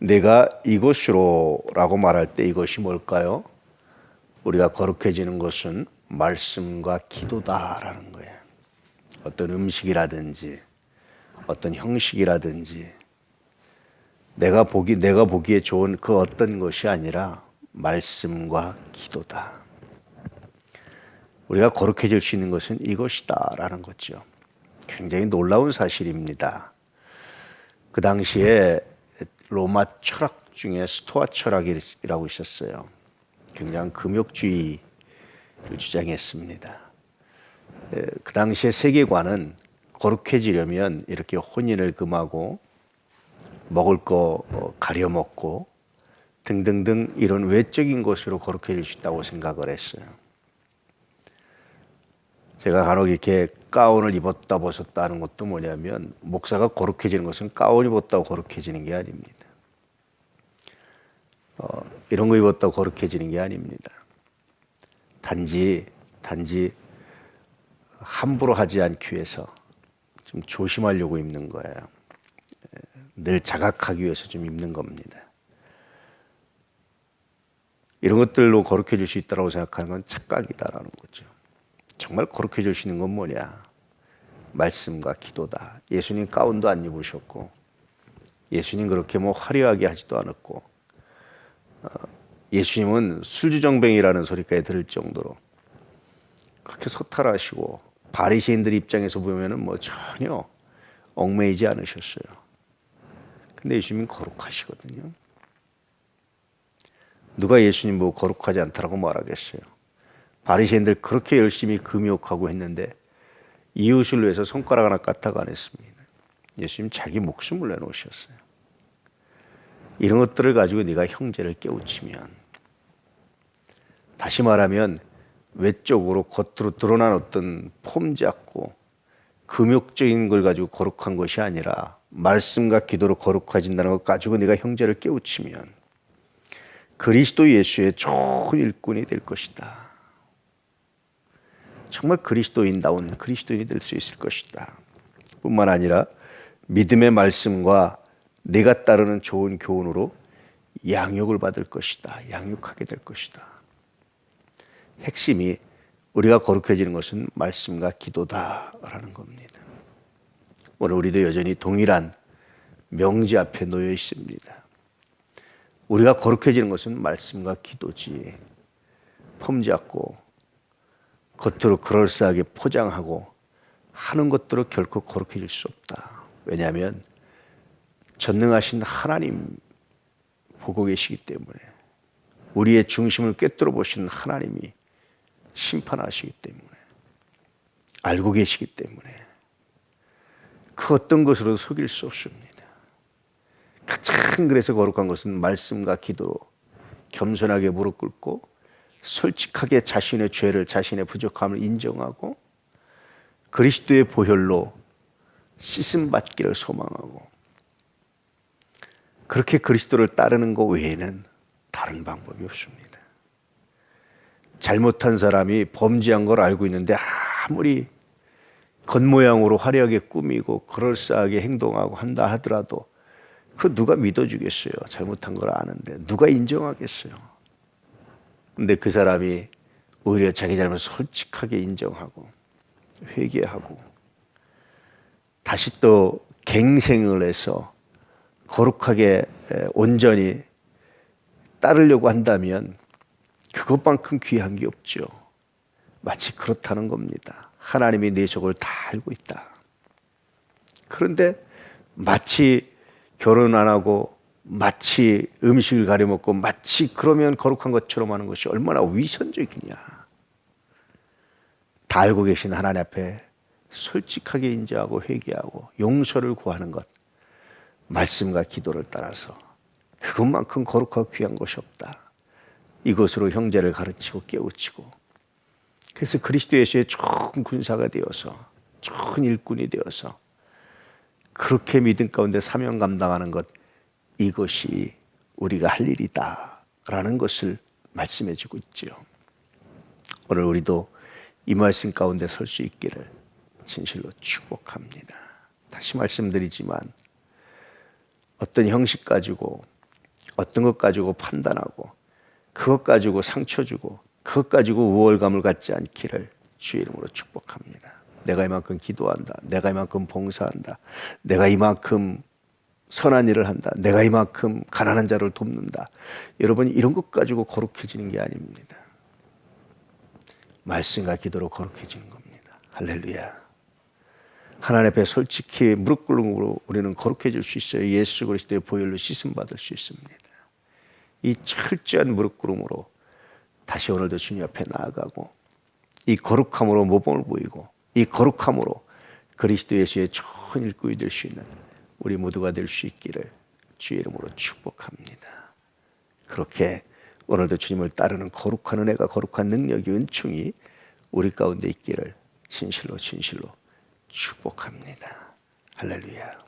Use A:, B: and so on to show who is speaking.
A: 내가 이것으로라고 말할 때 이것이 뭘까요? 우리가 거룩해지는 것은 말씀과 기도다라는 거예요. 어떤 음식이라든지 어떤 형식이라든지 내가 보기에 좋은 그 어떤 것이 아니라 말씀과 기도다. 우리가 거룩해질 수 있는 것은 이것이다라는 거죠. 굉장히 놀라운 사실입니다. 그 당시에 로마 철학 중에 스토아 철학이라고 있었어요. 굉장히 금욕주의를 주장했습니다. 그 당시의 세계관은 거룩해지려면 이렇게 혼인을 금하고 먹을 거 가려 먹고 등등등 이런 외적인 것으로 거룩해질 수 있다고 생각을 했어요. 제가 간혹 이렇게 가운을 입었다 벗었다 하는 것도 뭐냐면 목사가 거룩해지는 것은 가운 입었다고 거룩해지는 게 아닙니다. 이런 거 입었다고 거룩해지는 게 아닙니다. 단지 함부로 하지 않기 위해서 좀 조심하려고 입는 거예요. 늘 자각하기 위해서 좀 입는 겁니다. 이런 것들로 거룩해질 수 있다고 생각하는 건 착각이다라는 거죠. 정말 거룩해질 수 있는 건 뭐냐? 말씀과 기도다. 예수님 가운도 안 입으셨고 예수님 그렇게 화려하게 하지도 않았고 예수님은 술주정뱅이라는 소리까지 들을 정도로 그렇게 소탈하시고 바리새인들 입장에서 보면은 전혀 얽매이지 않으셨어요. 근데 예수님은 거룩하시거든요. 누가 예수님 보고 거룩하지 않다라고 말하겠어요? 바리새인들 그렇게 열심히 금욕하고 했는데 이웃을 위해서 손가락 하나 까딱 안 했습니다. 예수님 자기 목숨을 내놓으셨어요. 이런 것들을 가지고 네가 형제를 깨우치면, 다시 말하면 외적으로 겉으로 드러난 어떤 폼 잡고 금욕적인 걸 가지고 거룩한 것이 아니라 말씀과 기도로 거룩해진다는 것 가지고 네가 형제를 깨우치면 그리스도 예수의 좋은 일꾼이 될 것이다. 정말 그리스도인다운 그리스도인이 될 수 있을 것이다. 뿐만 아니라 믿음의 말씀과 내가 따르는 좋은 교훈으로 양육을 받을 것이다. 양육하게 될 것이다. 핵심이 우리가 거룩해지는 것은 말씀과 기도다라는 겁니다. 오늘 우리도 여전히 동일한 명제 앞에 놓여 있습니다. 우리가 거룩해지는 것은 말씀과 기도지. 폼 잡고 겉으로 그럴싸하게 포장하고 하는 것들로 결코 거룩해질 수 없다. 왜냐하면 전능하신 하나님 보고 계시기 때문에, 우리의 중심을 꿰뚫어 보시는 하나님이 심판하시기 때문에, 알고 계시기 때문에 그 어떤 것으로도 속일 수 없습니다. 가장 그래서 거룩한 것은 말씀과 기도로 겸손하게 무릎 꿇고 솔직하게 자신의 죄를, 자신의 부족함을 인정하고 그리스도의 보혈로 씻음 받기를 소망하고, 그렇게 그리스도를 따르는 것 외에는 다른 방법이 없습니다. 잘못한 사람이 범죄한 걸 알고 있는데 아무리 겉모양으로 화려하게 꾸미고 그럴싸하게 행동하고 한다 하더라도 그 누가 믿어주겠어요? 잘못한 걸 아는데 누가 인정하겠어요? 근데 그 사람이 오히려 자기 잘못을 솔직하게 인정하고 회개하고 다시 또 갱생을 해서 거룩하게 온전히 따르려고 한다면 그것만큼 귀한 게 없죠. 마치 그렇다는 겁니다. 하나님이 내 속을 다 알고 있다. 그런데 마치 결혼 안 하고 마치 음식을 가려 먹고 마치 그러면 거룩한 것처럼 하는 것이 얼마나 위선적이냐. 다 알고 계신 하나님 앞에 솔직하게 인정하고 회개하고 용서를 구하는 것, 말씀과 기도를 따라서 그것만큼 거룩하고 귀한 것이 없다. 이것으로 형제를 가르치고 깨우치고, 그래서 그리스도 예수의 좋은 군사가 되어서 좋은 일꾼이 되어서 그렇게 믿음 가운데 사명 감당하는 것, 이것이 우리가 할 일이다 라는 것을 말씀해 주고 있죠. 오늘 우리도 이 말씀 가운데 설 수 있기를 진실로 축복합니다. 다시 말씀드리지만 어떤 형식 가지고 어떤 것 가지고 판단하고 그것 가지고 상처 주고 그것 가지고 우월감을 갖지 않기를 주의 이름으로 축복합니다. 내가 이만큼 기도한다. 내가 이만큼 봉사한다. 내가 이만큼 선한 일을 한다. 내가 이만큼 가난한 자를 돕는다. 여러분, 이런 것 가지고 거룩해지는 게 아닙니다. 말씀과 기도로 거룩해지는 겁니다. 할렐루야. 하나님 앞에 솔직히 무릎 꿇음으로 우리는 거룩해질 수 있어요. 예수 그리스도의 보혈로 씻음 받을 수 있습니다. 이 철저한 무릎 꿇음으로 다시 오늘도 주님 앞에 나아가고 이 거룩함으로 모범을 보이고 이 거룩함으로 그리스도 예수의 좋은 일꾼이 될 수 있는 우리 모두가 될 수 있기를 주의 이름으로 축복합니다. 그렇게 오늘도 주님을 따르는 거룩한 은혜가 거룩한 능력이 은총이 우리 가운데 있기를 진실로 축복합니다. 할렐루야.